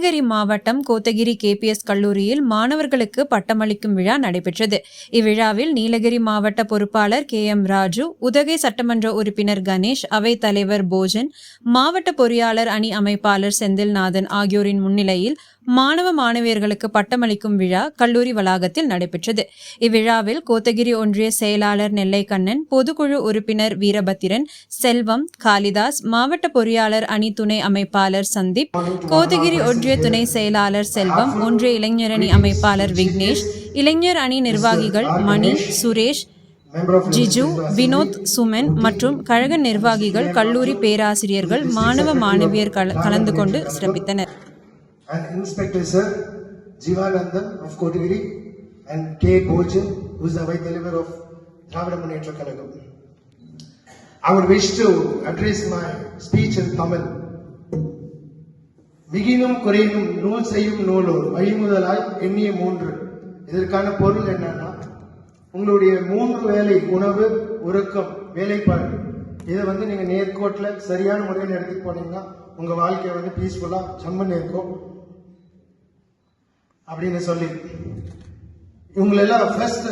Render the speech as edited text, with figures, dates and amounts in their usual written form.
நீலகிரி மாவட்டம் கோத்தகிரி KPS கல்லூரியில் மாணவர்களுக்கு பட்டமளிக்கும் விழா நடைபெற்றது. இவ்விழாவில் நீலகிரி மாவட்ட பொறுப்பாளர் KM ராஜு, உதகை சட்டமன்ற உறுப்பினர் கணேஷ், அவைத் தலைவர் போஜன், மாவட்ட பொறியாளர் அணி அமைப்பாளர் செந்தில்நாதன் ஆகியோரின் முன்னிலையில் மாணவ மாணவியர்களுக்கு பட்டமளிக்கும் விழா கல்லூரி வளாகத்தில் நடைபெற்றது. இவ்விழாவில் கோத்தகிரி ஒன்றிய செயலாளர் நெல்லைக்கண்ணன், பொதுக்குழு உறுப்பினர் வீரபத்திரன், செல்வம், காளிதாஸ், மாவட்ட பொறியாளர் அணி துணை அமைப்பாளர் சந்தீப், கோத்தகிரி ஒன்றிய துணை செயலாளர் செல்வம், ஒன்றிய இளைஞரணி அமைப்பாளர் விக்னேஷ், இளைஞர் அணி நிர்வாகிகள் மணி, சுரேஷ், ஜிஜு, வினோத், சுமன் மற்றும் கழக நிர்வாகிகள், கல்லூரி பேராசிரியர்கள், மாணவ மாணவியர் கலந்து கொண்டு சிறப்பித்தனர். And Inspector Sir Jivanandan of Kotagiri and K. Bojan, who is the Vice தலைவர் of Dravida Munnetra Kalagam. I would wish to address my speech in Tamil. மிகினும் குறையினும் நூல் செய்யும் நூலோர் வழிமுதலாய் எண்ணிய 3. இதற்கான பொருள் என்னன்னா, உங்களுடைய 3 வேலை, உணவு, உறக்கம், வேலைப்பாடு, இதை நீங்க நேர்கோட்டில் சரியான முறையில் எடுத்துட்டு போனீங்கன்னா உங்க வாழ்க்கை பீஸ்ஃபுல்லா ஜம்முன்னு இருக்கும் அப்படின்னு சொல்லி இவங்களெல்லாம் ஃபர்ஸ்ட்